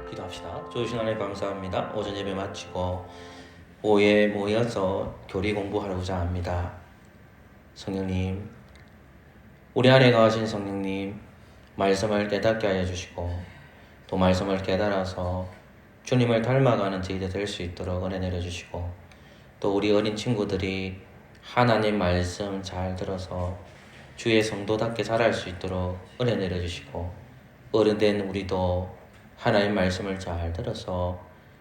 기도합시다. 좋으신 하나님 감사합니다. 오전 예배 마치고 오후에 모여서 교리 공부하고자 합니다. 성령님, 우리 안에 거하신 성령님, 말씀을 깨닫게 하여 주시고 또 말씀을 깨달아서 주님을 닮아가는 저희들 될 수 있도록 은혜 내려주시고 또 우리 어린 친구들이 하나님 말씀 잘 들어서 주의 성도답게 자랄 수 있도록 은혜 내려주시고 어른된 우리도 하나님 말씀을 잘 들어서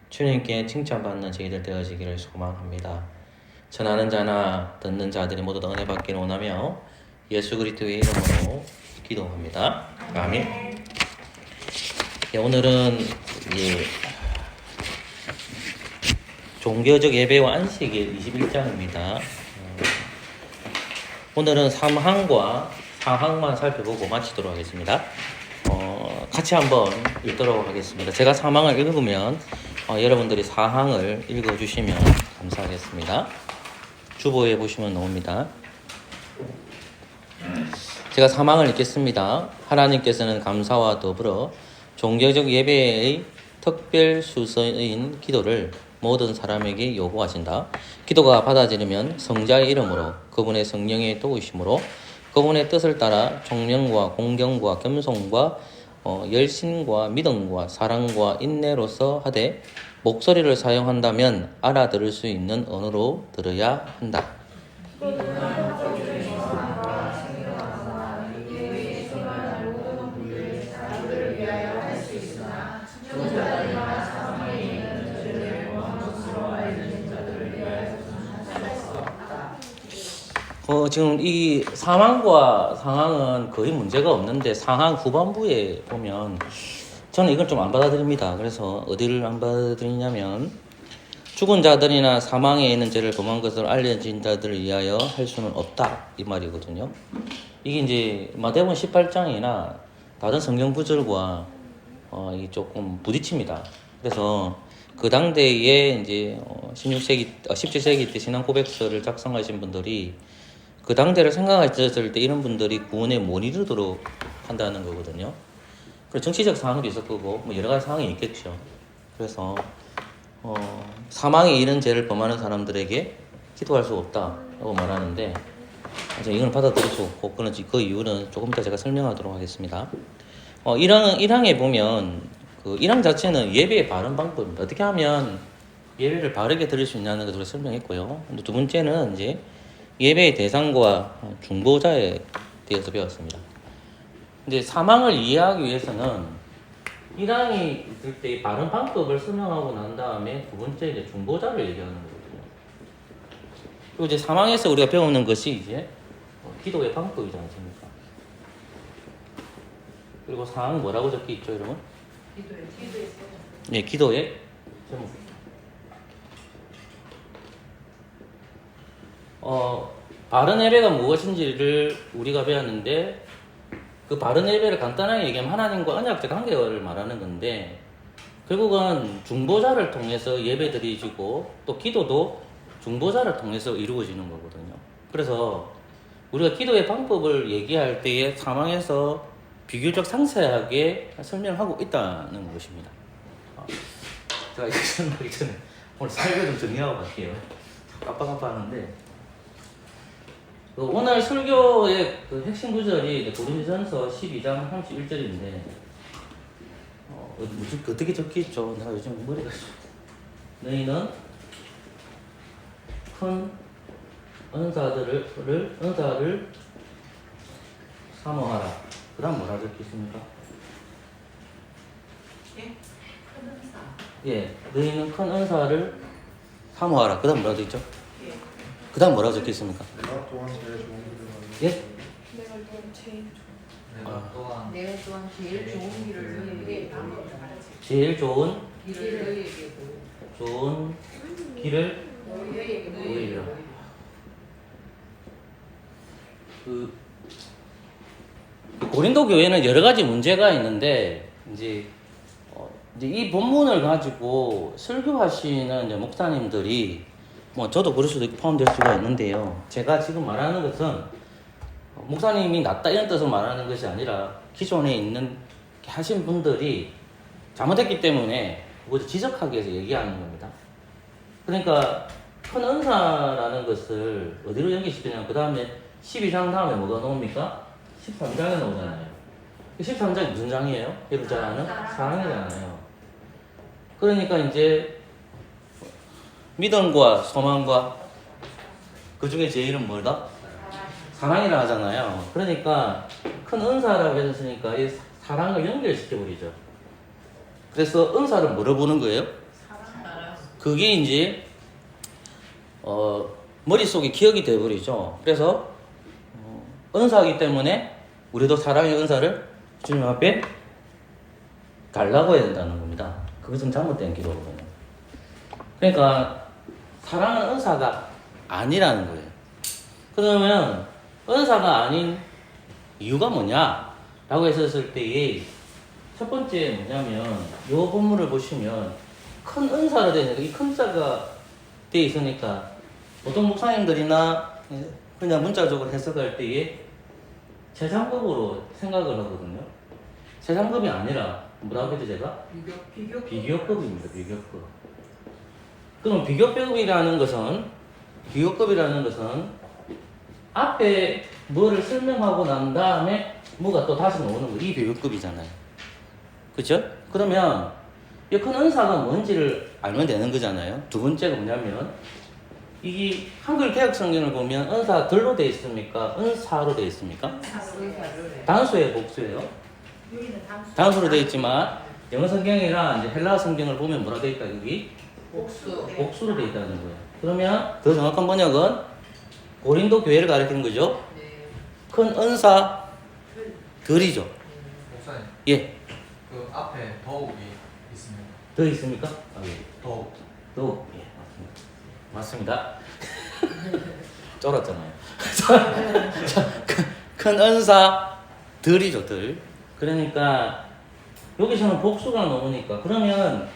주님께 칭찬받는 저희들 되어지기를 소망합니다. 전하는 자나 듣는 자들이 모두 다 은혜 받기를 원하며 예수 그리스도의 이름으로 기도합니다. 아멘. 오늘은 종교적 예배와 안식일 21장입니다. 오늘은 3항과 4항만 살펴보고 마치도록 하겠습니다. 같이 한번 읽도록 하겠습니다. 제가 3항을 읽으면 여러분들이 4항을 읽어주시면 감사하겠습니다. 주보에 보시면 나옵니다. 제가 3항을 읽겠습니다. 하나님께서는 감사와 더불어 종교적 예배의 특별 수서인 기도를 모든 사람에게 요구하신다. 기도가 받아들이면 성자의 이름으로 그분의 성령의 도우심으로 그분의 뜻을 따라 총명과 공경과 겸손과 열심과 믿음과 사랑과 인내로서 하되 목소리를 사용한다면 알아들을 수 있는 언어로 들어야 한다. 지금 이 상항과 상항은 거의 문제가 없는데 상항 후반부에 보면 저는 이걸 좀 안 받아들입니다. 그래서 어디를 안 받아들이냐면 죽은 자들이나 사망에 있는 죄를 범한 것을 알려진 자들을 위하여 할 수는 없다 이 말이거든요. 이게 이제 마태복음 18장이나 다른 성경 구절과 이게 조금 부딪힙니다. 그래서 그 당대에 이제 17세기 때 신앙 고백서를 작성하신 분들이 그 당대를 생각하셨을 때 이런 분들이 구원에 못 이르도록 한다는 거거든요. 그리고 정치적 상황도 있을 거고 뭐 여러 가지 상황이 있겠죠. 그래서 사망에 이른 죄를 범하는 사람들에게 기도할 수 없다고 말하는데 이건 받아들일 수 없고 그 이유는 조금 이따 제가 설명하도록 하겠습니다. 1항에 보면 그 1항 자체는 예배의 바른 방법입니다. 어떻게 하면 예배를 바르게 드릴 수 있냐는 것을 설명했고요. 두 번째는 이제 예배의 대상과 중보자에 대해서 배웠습니다. 이제 사망을 이해하기 위해서는 1항이 있을 때 바른 방법을 설명하고 난 다음에 두 번째 이제 중보자를 얘기하는 거거든요. 그리고 이제 사망에서 우리가 배우는 것이 이제 기도의 방법이지 않습니까? 그리고 4항 뭐라고 적혀 있죠, 여러분? 네, 기도의 제목. 바른 예배가 무엇인지를 우리가 배웠는데 그 바른 예배를 간단하게 얘기하면 하나님과 언약적 관계를 말하는 건데 결국은 중보자를 통해서 예배 드리지고 또 기도도 중보자를 통해서 이루어지는 거거든요. 그래서 우리가 기도의 방법을 얘기할 때에 사망에서 비교적 상세하게 설명하고 있다는 것입니다. 제가 이거 설명하기 전에 오늘 설교 좀 정리하고 갈게요. 깜빡깜빡하는데 오늘 설교의 그 핵심 구절이 고린도전서 12장 31절인데 어떻게 적혀있죠? 내가 요즘 머리가 너희는 큰 은사를 사모하라. 그 다음 뭐라 적혀있습니까? 예? 큰 은사. 예, 너희는 큰 은사를 사모하라. 그 다음 뭐라 적혀있죠? 예. 그 다음 뭐라 적혀있습니까? 내가 또한 제일 좋은 길을 예? 내가 또한 제일 내가 또한 제일 좋은 길을 너희에게 제일 좋은 길을 너희에게 좋은 길을 너희에게 그 고린도 교회는 여러 가지 문제가 있는데 이제 이 본문을 가지고 설교하시는 이제 목사님들이 뭐 저도 그럴 수도 있고 포함될 수가 있는데요. 제가 지금 말하는 것은 목사님이 낫다 이런 뜻으로 말하는 것이 아니라 기존에 있는 하신 분들이 잘못했기 때문에 그것을 지적하기 위해서 얘기하는 겁니다. 그러니까 큰 은사라는 것을 어디로 연결시키냐면 그 다음에 12장 다음에 뭐가 나옵니까? 13장에 나오잖아요. 13장이 무슨 장이에요? 여러분 잘 아는? 사랑이잖아요. 그러니까 이제 믿음과 소망과 그 중에 제일은 뭐다? 사랑이라 하잖아요. 그러니까 큰 은사라고 했으니까 이 사랑을 연결시켜버리죠. 그래서 은사를 뭐로 보는 거예요? 그게 이제 머릿속에 기억이 돼버리죠. 그래서 은사이기 때문에 우리도 사랑의 은사를 주님 앞에 달라고 해야 된다는 겁니다. 그것은 잘못된 기도거든요. 그러니까 사랑은 은사가 아니라는 거예요. 그러면 은사가 아닌 이유가 뭐냐라고 했었을 때에 첫 번째 뭐냐면 이 본문을 보시면 큰 은사로 되어 있는 이 큰 자가 되어 있으니까 보통 목사님들이나 그냥 문자적으로 해석할 때에 최상급으로 생각을 하거든요. 최상급이 아니라 뭐라고 했죠 제가? 비교급입니다. 비교급. 그럼 비교급이라는 것은 앞에 뭐를 설명하고 난 다음에 뭐가 또 다시 나오는 거. 이 비교급이잖아요. 그죠? 그러면 이 큰 은사가 뭔지를 알면 되는 거잖아요. 두 번째가 뭐냐면 이 한글 개역 성경을 보면 은사들로 되어 있습니까? 은사로 되어 있습니까? 단수예요, 복수예요? 단수로 되어 있지만 영어 성경이랑 이제 헬라어 성경을 보면 뭐라 되어 있다 여기? 복수로 되어 있다는 거예요. 그러면 더 정확한 번역은 고린도 교회를 가리키는 거죠. 큰 은사들이죠. 목사님, 예, 그 앞에 더욱이 있습니다. 더 있습니까? 예. 더욱. 예, 맞습니다. 쫄았잖아요. 큰 은사들이죠, 들. 그러니까 여기서는 복수가 나오니까 그러면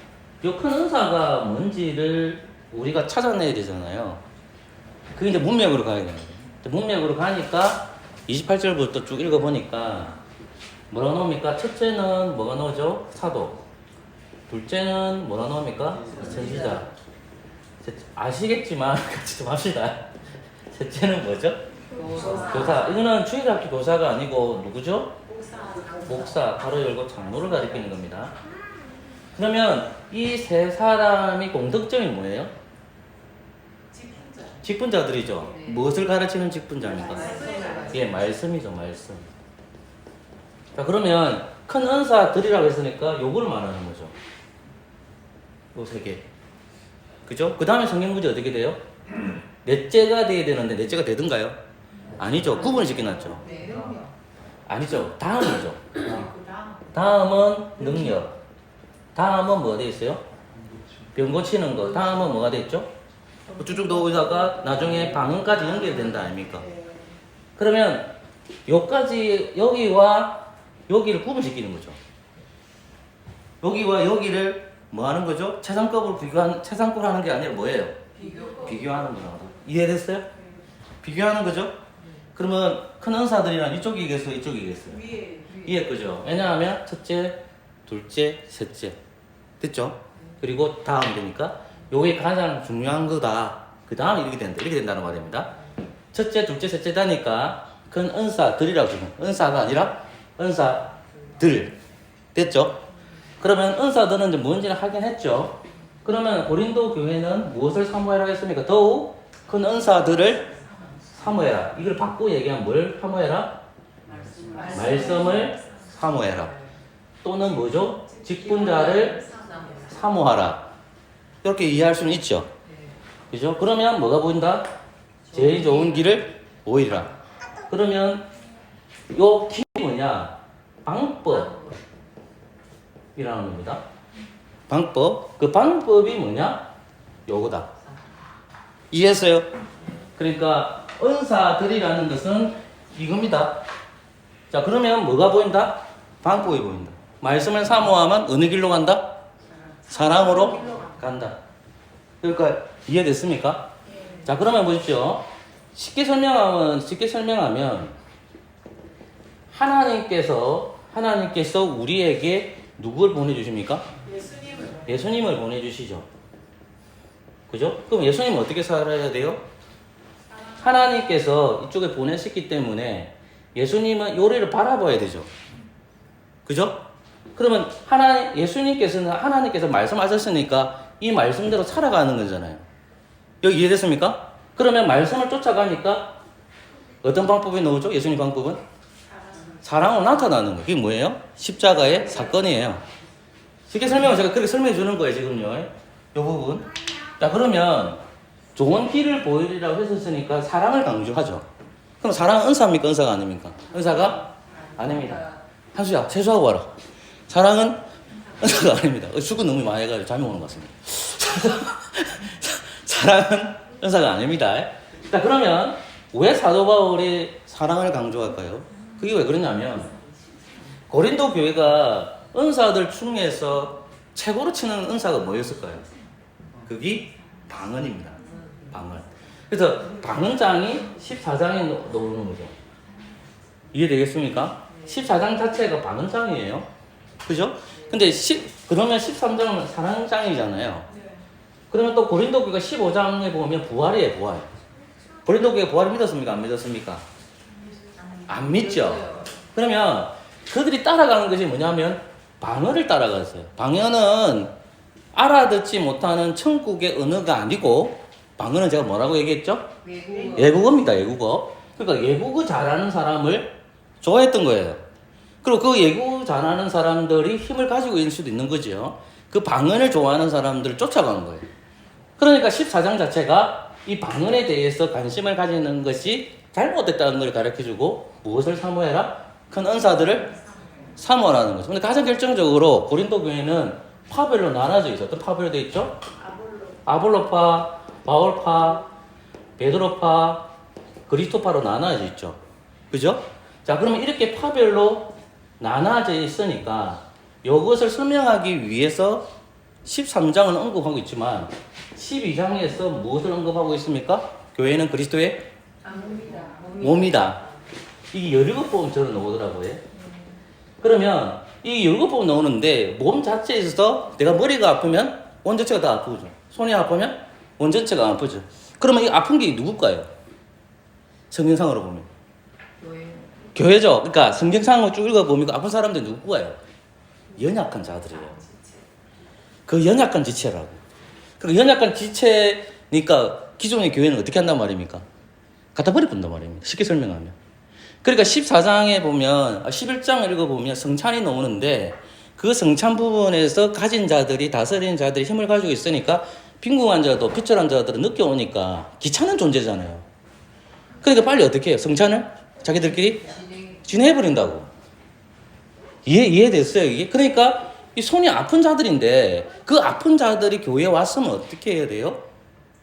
이 큰 은사가 뭔지를 우리가 찾아내야 되잖아요. 그게 이제 문맥으로 가야 되는 거예요. 문맥으로 가니까 28절부터 쭉 읽어보니까 뭐라 나옵니까? 첫째는 뭐가 나오죠? 사도. 둘째는 뭐라 나옵니까? 선지자. 아시겠지만 같이 좀 합시다. 셋째는 뭐죠? 교사. 이거는 주일학교 교사가 아니고 누구죠? 목사. 바로 열고 장로를 가리키는 겁니다. 그러면 이 세 사람이 공통점이 뭐예요? 직분자들이죠. 무엇을 가르치는 직분자입니까? 예, 말씀이죠, 말씀. 자, 그러면 큰 은사들이라고 했으니까 요걸 말하는 거죠. 요 세 개. 그죠? 그 다음에 성경 구조 어떻게 돼요? 넷째가 돼야 되는데 넷째가 되든가요? 아니죠. 구분을 시켜놨죠. 아니죠. 다음이죠. 다음은 능력. 다음은 뭐가 돼 있어요? 병 고치는 거. 다음은 뭐가 돼 있죠? 쭉쭉 넣어다가 나중에 방언까지 연결된다 아닙니까? 그러면 여기까지 여기와 여기를 구분시키는 거죠. 여기와 여기를 뭐 하는 거죠? 최상급으로 최상급으로 하는 게 아니라 뭐예요? 비교하는 거라고. 이해됐어요? 비교하는 거죠? 그러면 큰 은사들이랑 이쪽이겠어요? 이쪽이겠어요? 이해 그죠? 왜냐하면 첫째, 둘째, 셋째. 됐죠? 그리고 다음 되니까 요게 가장 중요한 거다. 그 다음에 이렇게 된다. 이렇게 된다는 말입니다. 첫째, 둘째, 셋째 다니까 큰 은사들이라고 지금. 은사가 아니라 은사들. 됐죠? 그러면 은사들은 이제 뭔지를 확인했죠. 그러면 고린도 교회는 무엇을 사모해라 했습니까? 더욱 큰 은사들을 사모해라. 이걸 바꾸고 얘기하면 뭘 사모해라? 말씀을 사모해라. 또는 뭐죠? 직분자를 사모하라. 이렇게 이해할 수는 있죠. 그죠? 그러면 뭐가 보인다? 제일 좋은 길을 보이라. 그러면 요 길이 뭐냐? 방법이라는 겁니다. 방법. 그 방법이 뭐냐? 요거다. 이해했어요? 그러니까 은사들이라는 것은 이겁니다. 자, 그러면 뭐가 보인다? 방법이 보인다. 말씀을 사모하면 어느 길로 간다? 사랑으로 간다. 그러니까 이해됐습니까? 자, 그러면 보십시오. 쉽게 설명하면 하나님께서 우리에게 누구를 보내주십니까? 예수님을 예수님을 보내주시죠. 그죠? 그럼 예수님은 어떻게 살아야 돼요? 하나님께서 이쪽에 보내셨기 때문에 예수님은 요리를 바라봐야 되죠. 그죠? 그러면 예수님께서는 하나님께서 말씀하셨으니까 이 말씀대로 살아가는 거잖아요. 여기 이해됐습니까? 그러면 말씀을 쫓아가니까 어떤 방법이 나오죠? 예수님 방법은? 사랑으로 나타나는 거예요. 그게 뭐예요? 십자가의 사건이에요. 쉽게 설명을 제가 그렇게 설명해 주는 거예요, 지금요. 이 부분. 자, 그러면 좋은 길을 보이리라고 했었으니까 사랑을 강조하죠. 그럼 사랑은 은사입니까? 은사가 아닙니까? 은사가 아닙니다. 한수야, 세수하고 와라. 사랑은 은사가 아닙니다. 수고 너무 많이 해가지고 잠이 오는 것 같습니다. 사랑은 은사가 아닙니다. 자, 그러면 왜 사도 바울이 사랑을 강조할까요? 그게 왜 그러냐면 고린도 교회가 은사들 중에서 최고로 치는 은사가 뭐였을까요? 그게 방언입니다. 방언. 그래서 방언장이 14장에 나오는 거죠. 이해되겠습니까? 14장 자체가 방언장이에요. 그죠? 근데 그러면 13장은 사랑장이잖아요. 그러면 또 고린도 교회가 15장에 보면 부활이에요, 부활. 고린도 교회가 부활을 믿었습니까? 안 믿었습니까? 안 믿죠. 그러면 그들이 따라가는 것이 뭐냐면 방언을 따라갔어요. 방언은 알아듣지 못하는 천국의 언어가 아니고 방언은 제가 뭐라고 얘기했죠? 외국어입니다. 외국어. 그러니까 외국어 잘하는 사람을 좋아했던 거예요. 그리고 그 외국어 잘하는 사람들이 힘을 가지고 있을 수도 있는 거죠. 그 방언을 좋아하는 사람들을 쫓아가는 거예요. 그러니까 14장 자체가 이 방언에 대해서 관심을 가지는 것이 잘못됐다는 걸 가르쳐주고 무엇을 사모해라? 큰 은사들을 사모하라는 거죠. 근데 가장 결정적으로 고린도 교회는 파별로 나눠져 있어요. 어떤 파별로 되어 있죠? 아볼로파, 바울파, 베드로파, 그리스도파로 나눠져 있죠. 그죠? 자, 그러면 이렇게 파별로 나눠져 있으니까 이것을 설명하기 위해서 13장은 언급하고 있지만 12장에서 무엇을 언급하고 있습니까? 교회는 그리스도의 몸이다. 이게 17번째로 나오더라고요. 그러면 이 17번 나오는데 몸 자체에 있어서 내가 머리가 아프면 원전체가 다 아프죠. 손이 아프면 원전체가 아프죠. 그러면 이 아픈 게 누굴까요? 성경상으로 보면. 교회죠. 그러니까 성경상으로 쭉 읽어보면 아픈 사람들이 누구예요? 연약한 자들이에요. 그 연약한 지체라고. 그 연약한 지체니까 기존의 교회는 어떻게 한단 말입니까? 갖다 버려본단 말입니다. 쉽게 설명하면. 그러니까 14장에 보면 11장을 읽어보면 성찬이 나오는데 그 성찬 부분에서 가진 자들이 다스린 자들이 힘을 가지고 있으니까 빈궁한 자도 피철한 자들은 늦게 오니까 귀찮은 존재잖아요. 그러니까 빨리 어떻게 해요? 성찬을 자기들끼리 진행해버린다고. 이해됐어요 이게? 그러니까 이 손이 아픈 자들인데 그 아픈 자들이 교회에 왔으면 어떻게 해야 돼요?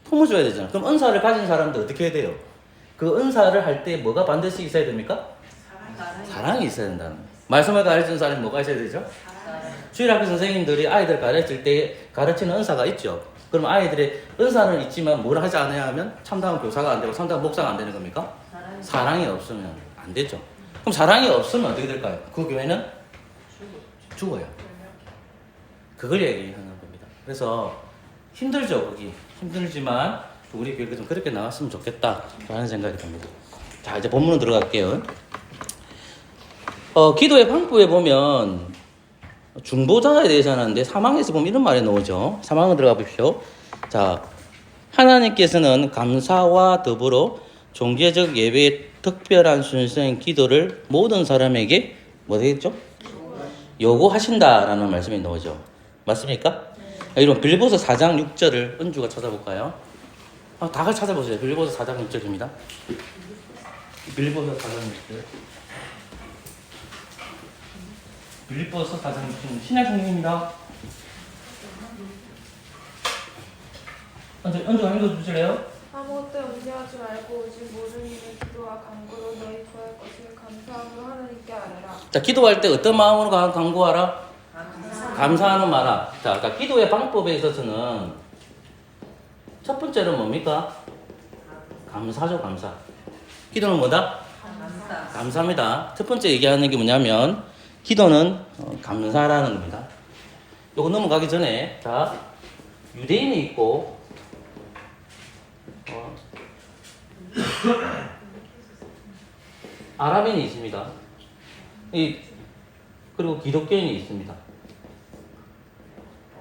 품어줘야 되잖아요. 그럼 은사를 가진 사람들 어떻게 해야 돼요? 그 은사를 할 때 뭐가 반드시 있어야 됩니까? 사랑이 있어야 된다는 거예요. 말씀을 가르치는 사람이 뭐가 있어야 되죠? 주일학교 선생님들이 아이들 가르칠 때 가르치는 은사가 있죠. 그럼 아이들의 은사는 있지만 뭘 하지 않아야 하면 참다운 교사가 안 되고 참다운 목사가 안 되는 겁니까? 사랑이 없으면 안 되죠. 그럼 사랑이 없으면 어떻게 될까요? 그 교회는 죽어요. 그걸 얘기하는 겁니다. 그래서 힘들죠, 거기. 힘들지만 우리 교회가 좀 그렇게 나갔으면 좋겠다라는 생각이 듭니다. 자, 이제 본문으로 들어갈게요. 기도의 방법에 보면 중보자에 대해서 하는데 사망에서 보면 이런 말이 나오죠. 사망으로 들어가 보십시오. 자, 하나님께서는 감사와 더불어 종교적 예배의 특별한 순서인 기도를 모든 사람에게 뭐 되겠죠? 요구하신다라는 말씀이 나오죠. 맞습니까? 여러분 빌보서 4장 6절을 은주가 찾아볼까요? 다 같이 찾아보세요. 빌보서 4장 6절입니다. 빌보서 4장 6절. 빌보서 4장 6절. 신약 성경입니다. 은주가 읽어주실래요? 아무것도 염려하지 말고 오직 모든 일에 기도와 간구로 너희 구할 것을 감사함으로 하나님께 아뢰라. 자, 기도할 때 어떤 마음으로 간구하라? 감사하는 마라. 자, 그러니까 기도의 방법에 있어서는 첫 번째는 뭡니까? 감사죠, 감사. 기도는 뭐다? 감사합니다. 첫 번째 얘기하는 게 뭐냐면 기도는 감사라는 겁니다. 요거 넘어가기 전에 자 유대인이 있고 아랍인이 있습니다. 그리고 기독교인이 있습니다.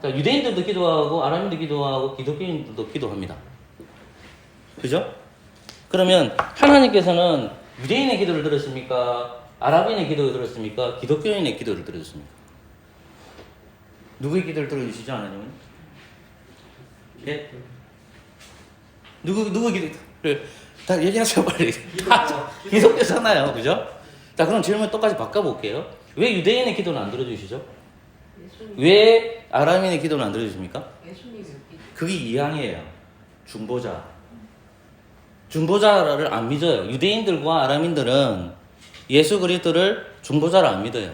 자, 유대인들도 기도하고 아랍인도 기도하고 기독교인들도 기도합니다. 그죠? 그러면 하나님께서는 유대인의 기도를 들었습니까? 아랍인의 기도를 들었습니까? 기독교인의 기도를 들었습니까? 누구의 기도를 들어주시죠, 하나님은? 예? 누구 기도를 다 얘기하세요, 빨리. 기독교잖아요, 그죠? 자, 그럼 질문 똑같이 바꿔볼게요. 왜 유대인의 기도는 안 들어주시죠? 왜 아람인의 기도는 안 들어주십니까? 그게 이양이에요. 중보자를 안 믿어요. 유대인들과 아람인들은 예수 그리스도를 중보자를 안 믿어요.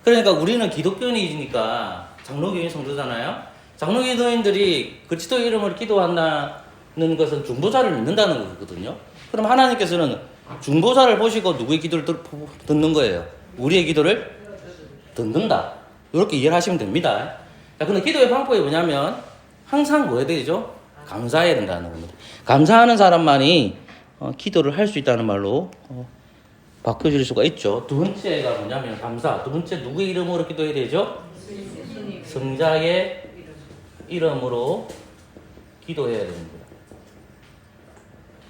그러니까 우리는 기독교인이니까 장로교인 성도잖아요. 장로교인들이 그리스도 이름으로 기도한다는 것은 중보자를 믿는다는 거거든요. 그럼 하나님께서는 중보자를 보시고 누구의 기도를 듣는 거예요? 우리의 기도를 듣는다. 이렇게 이해를 하시면 됩니다. 자, 근데 기도의 방법이 뭐냐면 항상 뭐 해야 되죠? 감사해야 된다는 겁니다. 감사하는 사람만이 기도를 할 수 있다는 말로 바꿔줄 수가 있죠. 두 번째가 뭐냐면 감사. 두 번째 누구의 이름으로 기도해야 되죠? 성자의 이름으로 기도해야 됩니다.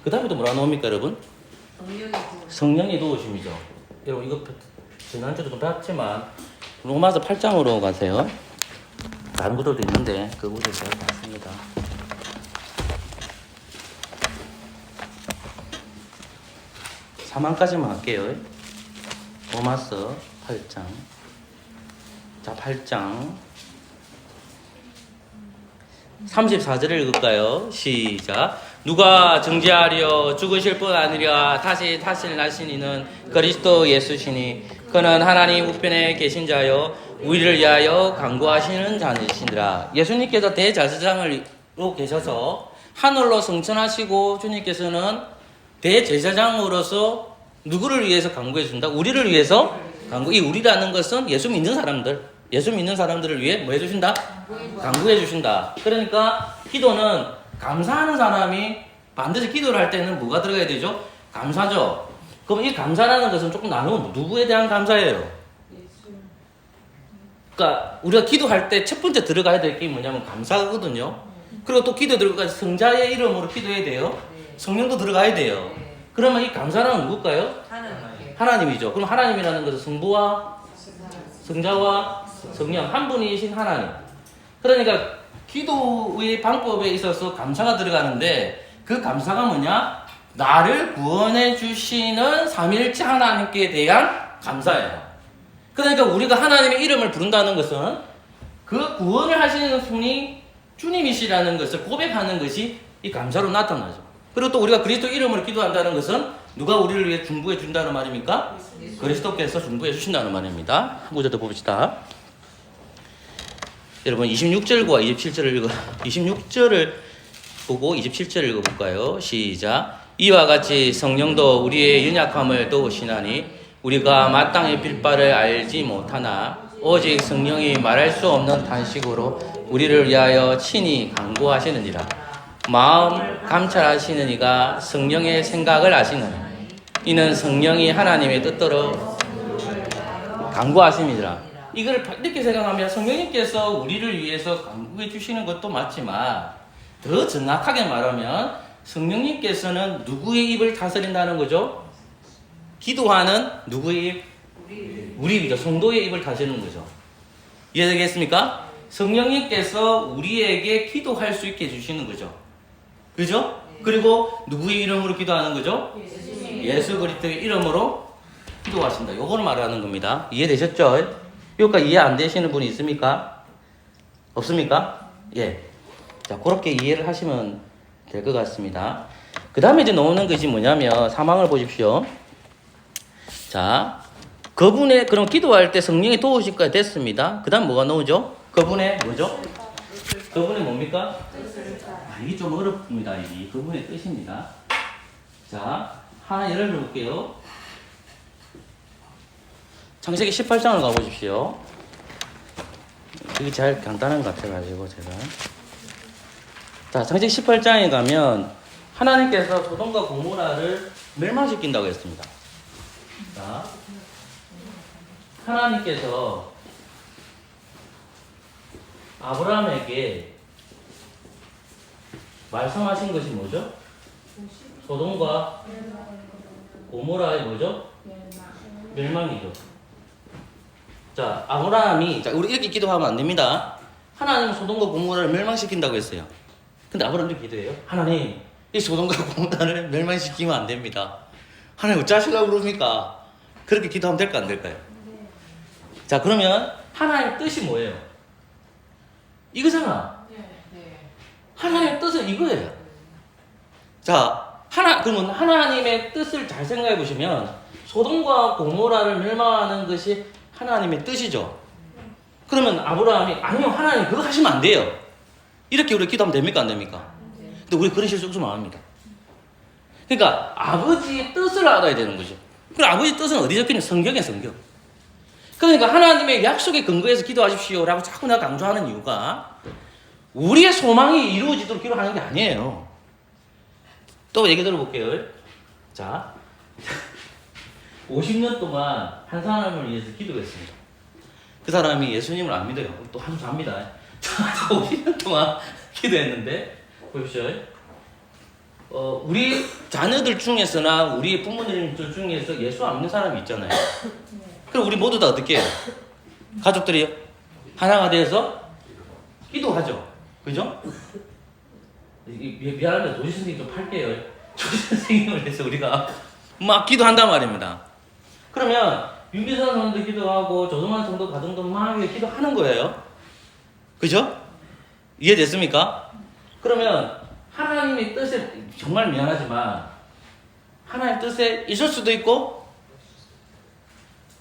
그 다음에 또 뭐라 나옵니까, 여러분? 성령의 도우심이죠. 여러분 이거 지난주도 좀 배웠지만 로마서 8장으로 가세요. 다른 구절도 있는데 그 구절 제가 봤습니다. 사만까지만 할게요. 로마서 8장. 자, 8장 34절을 읽을까요? 시작. 누가 정죄하려 죽으실 뿐 아니라 다시 나신 이는 그리스도 예수시니 그는 하나님 우편에 계신 자요 우리를 위하여 간구하시는 자니시니라. 예수님께서 대제사장으로 계셔서 하늘로 승천하시고 주님께서는 대제사장으로서 누구를 위해서 간구해 준다? 우리를 위해서 간구. 이 우리라는 것은 예수 믿는 사람들을 위해 뭐 해주신다? 간구해 주신다. 그러니까 기도는 감사하는 사람이 반드시 기도를 할 때는 뭐가 들어가야 되죠? 감사죠. 그럼 이 감사라는 것은 조금 나누면 누구에 대한 감사예요? 그러니까 우리가 기도할 때 첫 번째 들어가야 될 게 뭐냐면 감사거든요. 그리고 또 기도 들어가서 성자의 이름으로 기도해야 돼요. 성령도 들어가야 돼요. 그러면 이 감사는 누굴까요? 하나님이죠. 그럼 하나님이라는 것은 성부와 성자와 성령 한 분이신 하나님. 그러니까 기도의 방법에 있어서 감사가 들어가는데 그 감사가 뭐냐? 나를 구원해 주시는 삼위일체 하나님께 대한 감사예요. 그러니까 우리가 하나님의 이름을 부른다는 것은 그 구원을 하시는 분이 주님이시라는 것을 고백하는 것이 이 감사로 나타나죠. 그리고 또 우리가 그리스도 이름으로 기도한다는 것은 누가 우리를 위해 중보해 준다는 말입니까? 그리스도께서 중보해 주신다는 말입니다. 한 구절 더 봅시다. 여러분 26절과 27절을 26절을 보고 27절을 읽어볼까요? 시작. 이와 같이 성령도 우리의 연약함을 도우시나니 우리가 마땅히 빌 바를 알지 못하나 오직 성령이 말할 수 없는 탄식으로 우리를 위하여 친히 간구하시느니라. 마음 감찰하시는 이가 성령의 생각을 아시느니 이는 성령이 하나님의 뜻대로 간구하심이니라. 이걸 이렇게 생각하면 성령님께서 우리를 위해서 간구해 주시는 것도 맞지만 더 정확하게 말하면 성령님께서는 누구의 입을 다스린다는 거죠? 기도하는 누구의 입? 우리 입이죠. 성도의 입을 다스리는 거죠. 이해되겠습니까? 성령님께서 우리에게 기도할 수 있게 해주시는 거죠. 그죠? 그리고 누구의 이름으로 기도하는 거죠? 예수 그리스도의 이름으로 기도하신다. 요거를 말하는 겁니다. 이해되셨죠? 여기까지 이해 안 되시는 분이 있습니까? 없습니까? 예. 자, 그렇게 이해를 하시면 될 것 같습니다. 그 다음에 이제 나오는 것이 뭐냐면, 사망을 보십시오. 자, 그럼 기도할 때 성령이 도우실까 됐습니다. 그 다음 뭐가 나오죠? 그분의 뭐죠? 그분의 뭡니까? 이게 좀 어렵습니다. 이게 그분의 뜻입니다. 자, 하나 예를 들어볼게요. 창세기 18장을 가보십시오. 이게 제일 간단한 것 같아가지고 제가. 자, 창세기 18장에 가면 하나님께서 소돔과 고모라를 멸망시킨다고 했습니다. 자, 하나님께서 아브라함에게 말씀하신 것이 뭐죠? 소돔과 고모라의 뭐죠? 멸망이죠. 자, 아브라함이, 자, 우리 이렇게 기도하면 안 됩니다. 하나님은 소돔과 고모라를 멸망시킨다고 했어요. 근데 아브라함이 기도해요. 하나님, 이 소돔과 고모라를 멸망시키면 안 됩니다. 하나님 어쩌시려고 그럽니까? 그렇게 기도하면 될까 안 될까요? 자, 그러면 하나님의 뜻이 뭐예요? 이거잖아. 네. 하나님의 뜻은 이거예요. 자, 그러면 하나님의 뜻을 잘 생각해 보시면 소돔과 고모라를 멸망하는 것이 하나님의 뜻이죠. 그러면 아브라함이 아니요, 하나님 그거 하시면 안 돼요. 이렇게 우리 기도하면 됩니까 안 됩니까? 근데 우리 그런 실수 좀 안 합니다. 그러니까 아버지의 뜻을 알아야 되는 거죠. 그럼 아버지 뜻은 어디 적혀있는? 성경에 성경. 그러니까 하나님의 약속에 근거해서 기도하십시오라고 자꾸 내가 강조하는 이유가 우리의 소망이 이루어지도록 기도하는 게 아니에요. 또 얘기 들어볼게요. 자, 50년 동안 한 사람을 위해서 기도했습니다. 그 사람이 예수님을 안 믿어요. 또 한 주 합니다. 50년 동안 기도했는데 보십시오. 우리 자녀들 중에서나 우리 부모님들 중에서 예수 안 믿는 사람이 있잖아요. 그럼 우리 모두 다 어떻게 해요? 가족들이 하나가 되어서 기도하죠. 그죠? 미안한데 조지 선생님 좀 팔게요. 조지 선생님을 위해서 우리가 막 기도한단 말입니다. 그러면 윤기선 성도 기도하고 조성환 성도 가정도 막 기도하는 거예요. 그죠? 이해됐습니까? 그러면 하나님의 뜻에 정말 미안하지만 하나님의 뜻에 있을 수도 있고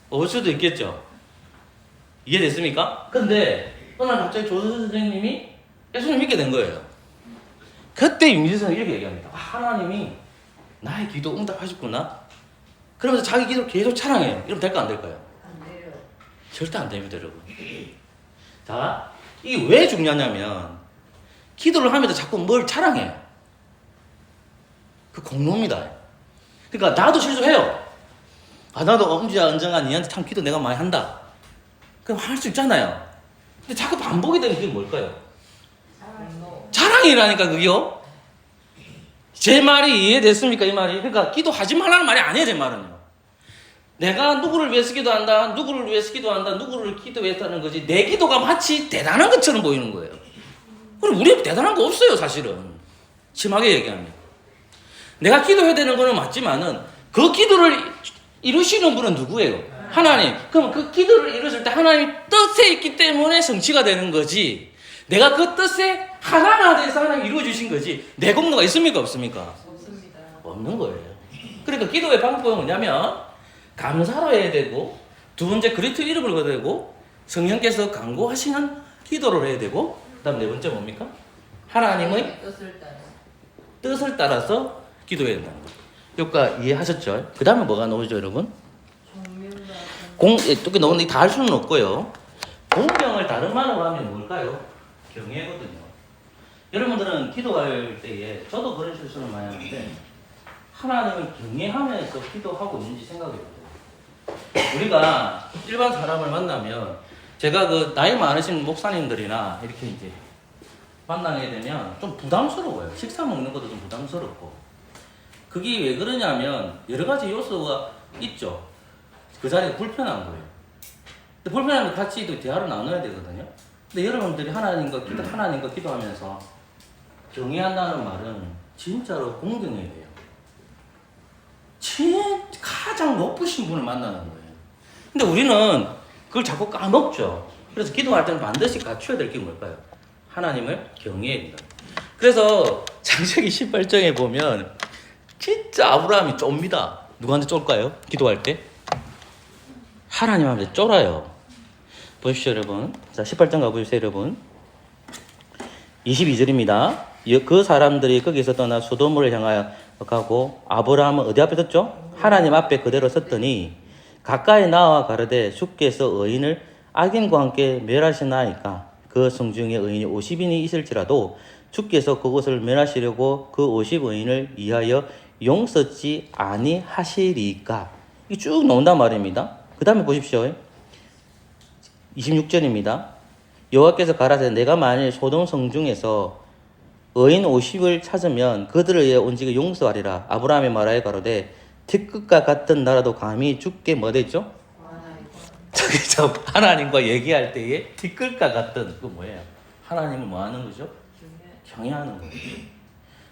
없을 수도 있겠죠. 이해됐습니까? 근데 어느 날 갑자기 조선 선생님이 예수님 믿게 된 거예요. 그때 윤기선은 이렇게 얘기합니다. 하나님이 나의 기도 응답하셨구나. 그러면서 자기 기도 계속 찬양해요. 이러면 될까 안 될까요? 안 돼요. 절대 안 됩니다, 여러분. 자, 이게 왜 중요하냐면 기도를 하면서 자꾸 뭘 자랑해요. 그 공로입니다. 그러니까 나도 실수해요. 나도 엄지야 은정아 니한테 참 기도 내가 많이 한다. 그럼 할 수 있잖아요. 근데 자꾸 반복이 되는 그게 뭘까요? 자랑이라니까 그게요. 제 말이 이해됐습니까? 이 말이. 그러니까 기도하지 말라는 말이 아니에요. 제 말은요. 내가 누구를 위해서 기도한다, 누구를 위해서 기도한다, 누구를 기도했다는 거지 내 기도가 마치 대단한 것처럼 보이는 거예요. 그럼 우리 대단한 거 없어요. 사실은. 심하게 얘기하면. 내가 기도해야 되는 거는 맞지만은 그 기도를 이루시는 분은 누구예요? 하나님. 그럼 그 기도를 이루실 때 하나님 뜻에 있기 때문에 성취가 되는 거지. 내가 그 뜻에 하나가 돼서 하나님 이루어 주신 거지. 내 공로가 있습니까? 없습니까? 없습니다. 없는 거예요. 그러니까 기도의 방법은 뭐냐면 감사로 해야 되고 두 번째 그리스도 이름을 거둬야 되고 성령께서 간구하시는 기도를 해야 되고 그다음 네 번째 뭡니까? 하나님의 뜻을 따라서 기도해야 된다는 거예요. 여기까지 이해하셨죠? 그 다음에 뭐가 나오죠, 여러분? 또 나오는데 다 할 수는 없고요. 공경을 다른 말로 하면 뭘까요? 경외거든요. 여러분들은 기도할 때에 저도 그런 실수를 많이 하는데 하나님을 경외하면서 기도하고 있는지 생각해보세요. 우리가 일반 사람을 만나면 제가 그 나이 많으신 목사님들이나 이렇게 이제 만나게 되면 좀 부담스러워요. 식사 먹는 것도 좀 부담스럽고. 그게 왜 그러냐면 여러 가지 요소가 있죠. 그 자리가 불편한 거예요. 근데 불편하면 같이 또 대화를 나눠야 되거든요. 근데 여러분들이 하나님과 기도하면서 경외한다는 말은 진짜로 공경해야 돼요. 가장 높으신 분을 만나는 거예요. 근데 우리는 그걸 자꾸 까먹죠. 그래서 기도할 때는 반드시 갖춰야 될 게 뭘까요? 하나님을 경외해야 된다. 그래서 창세기 18장에 보면 진짜 아브라함이 쫍니다. 누구한테 쫄까요? 기도할 때? 하나님한테 쫄아요. 보십시오, 여러분. 자, 18장 가보십시오, 여러분. 22절입니다. 그 사람들이 거기서 떠나 소돔을 향하여 가고 아브라함은 어디 앞에 섰죠? 하나님 앞에 그대로 섰더니 가까이 나와 가르되 주께서 의인을 악인과 함께 멸하시나이까 그 성중에 의인이 50인이 있을지라도 주께서 그곳을 멸하시려고 그 50의인을 위하여 용서치 아니하시리까. 이 쭉 나온단 말입니다. 그 다음에 보십시오. 26절입니다. 여호와께서 가라사대 내가 만일 소돔 성중에서 의인 50을 찾으면 그들을 위해 온지게 용서하리라. 아브라함이 말하여 가로되 티끝과 같은 나라도 감히 죽게 뭐됐죠? 저기 하나님과 얘기할 때에 티끌과 같은 그 뭐예요? 하나님을 뭐 하는 거죠? 경외하는 거예요.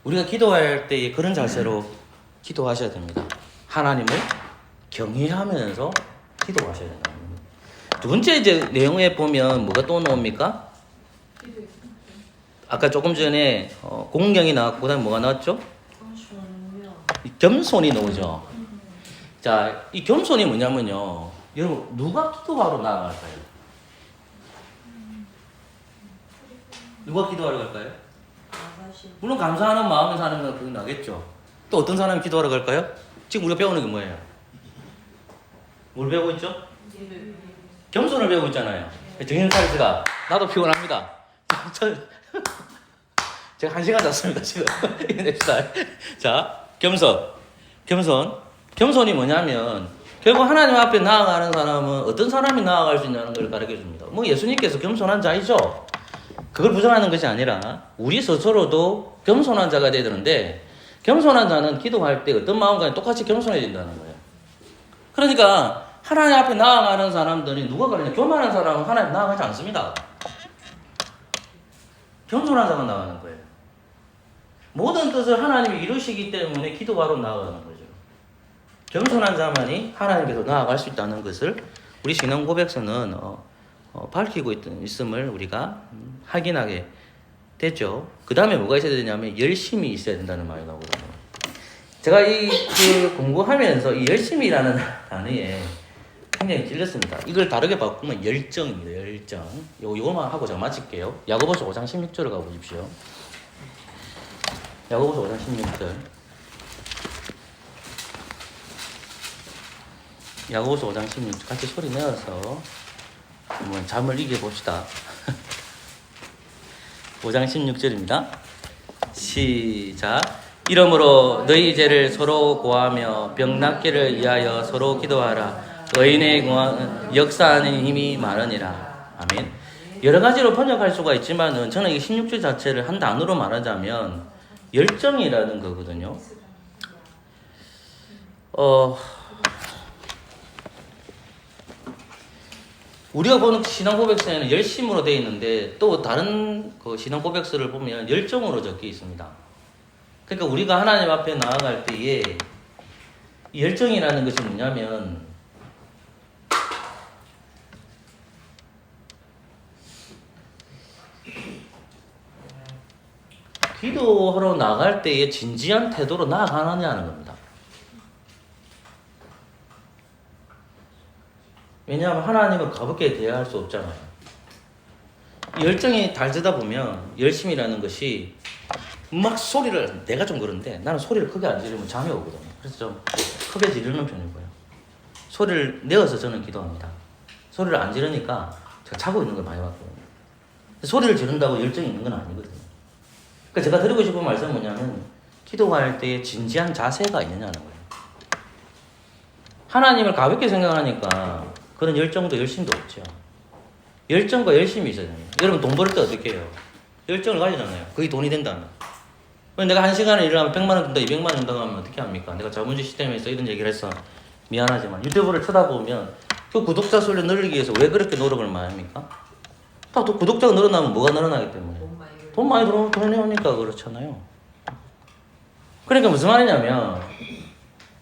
우리가 기도할 때에 그런 자세로 기도하셔야 됩니다. 하나님을 경외하면서 기도하셔야 된다. 두 번째 이제 내용에 보면 뭐가 또 나옵니까? 아까 조금 전에 공경이 나왔고 그다음에 뭐가 나왔죠? 겸손이 나오죠. 자, 이 겸손이 뭐냐면요. 여러분 누가 기도하러 나아갈까요? 누가 기도하러 갈까요? 물론 감사하는 마음에 사는 건 그건 나겠죠. 또 어떤 사람이 기도하러 갈까요? 지금 우리가 배우는 게 뭐예요? 뭘 배우고 있죠? 겸손을 배우고 있잖아요. 정신 차리시라. 나도 피곤합니다. 제가 1시간 잤습니다 지금. 자, 겸손이 뭐냐면 결국 하나님 앞에 나아가는 사람은 어떤 사람이 나아갈 수 있냐는 걸 가르쳐 줍니다. 뭐 예수님께서 겸손한 자이죠. 그걸 부정하는 것이 아니라 우리 스스로도 겸손한 자가 되어야 되는데 겸손한 자는 기도할 때 어떤 마음과 똑같이 겸손해야 된다는 거예요. 그러니까 하나님 앞에 나아가는 사람들이 누가 그러냐? 교만한 사람은 하나님 나아가지 않습니다. 겸손한 자가 나아가는 거예요. 모든 뜻을 하나님이 이루시기 때문에 기도하러 나아가는 거죠. 겸손한 자만이 하나님께서 나아갈 수 있다는 것을 우리 신앙 고백서는 밝히고 있음을 우리가 확인하게 됐죠. 그 다음에 뭐가 있어야 되냐면 열심히 있어야 된다는 말이 나오거든요. 제가 공부하면서 이 열심이라는 단어에 굉장히 찔렸습니다. 이걸 다르게 바꾸면 열정입니다. 열정. 요거만 하고 제가 마칠게요. 야고보서 5장 16절을 가보십시오. 야고보서 5장 16절. 야고보서 5장 16절. 같이 소리 내어서 한번 잠을 이겨봅시다. 5장 16절입니다. 시작. 이러므로 너희 죄를 서로 고하며 병 낫기를 위하여 서로 기도하라. 의인의 역사하는 힘이 많으니라. 아멘. 여러 가지로 번역할 수가 있지만은 저는 이 16절 자체를 한 단어로 말하자면 열정이라는 거거든요. 우리가 보는 신앙 고백서에는 열심으로 되어 있는데 또 다른 그 신앙 고백서를 보면 열정으로 적혀 있습니다. 그러니까 우리가 하나님 앞에 나아갈 때에 이 열정이라는 것이 뭐냐면 기도하러 나갈 때에 진지한 태도로 나아가느냐는 겁니다. 왜냐하면 하나님을 가볍게 대할 수 없잖아요. 열정이 달지다 보면 열심이라는 것이 막 소리를, 내가 좀 그런데 나는 소리를 크게 안 지르면 잠이 오거든요. 그래서 좀 크게 지르는 편이고요. 소리를 내어서 저는 기도합니다. 소리를 안 지르니까 제가 자고 있는 걸 많이 봤거든요. 소리를 지른다고 열정이 있는 건 아니거든요. 그러니까 제가 드리고 싶은 말씀은 뭐냐면 기도할 때 진지한 자세가 있느냐는 거예요. 하나님을 가볍게 생각하니까 그런 열정도 열심도 없죠. 열정과 열심이 있어야 됩니다. 여러분 돈 벌 때 어떻게 해요? 열정을 가지잖아요. 그게 돈이 된다면. 내가 1시간에 일하면 100만 원 준다, 200만 원 준다고 하면 어떻게 합니까? 내가 자본주의 시스템에서 이런 얘기를 해서 미안하지만 유튜브를 쳐다보면 그 구독자 수를 늘리기 위해서 왜 그렇게 노력을 많이 합니까? 다 또 구독자가 늘어나면 뭐가 늘어나기 때문에 돈 많이 들어오면 돈 내오니까 그렇잖아요. 그러니까 무슨 말이냐면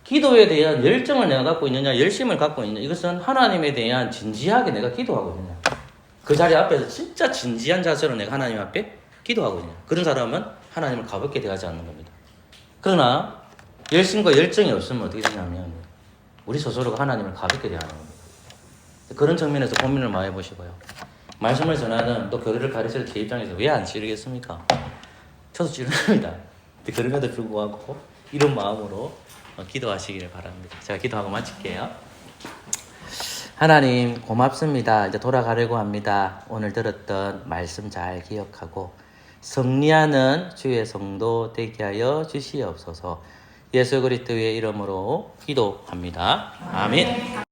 기도에 대한 열정을 내가 갖고 있느냐, 열심을 갖고 있느냐, 이것은 하나님에 대한 진지하게 내가 기도하고 있느냐, 그 자리 앞에서 진짜 진지한 자세로 내가 하나님 앞에 기도하고 있느냐, 그런 사람은 하나님을 가볍게 대하지 않는 겁니다. 그러나 열심과 열정이 없으면 어떻게 되냐면 우리 스스로가 하나님을 가볍게 대하는 겁니다. 그런 측면에서 고민을 많이 해보시고요. 말씀을 전하는 또 교리를 가르칠 제 입장에서 왜 안 찌르겠습니까? 저도 찌릅니다. 그럼에도 불구하고 이런 마음으로 기도하시기를 바랍니다. 제가 기도하고 마칠게요. 하나님 고맙습니다. 이제 돌아가려고 합니다. 오늘 들었던 말씀 잘 기억하고 승리하는 주의 성도 되게 하여 주시옵소서. 예수 그리스도의 이름으로 기도합니다. 아멘.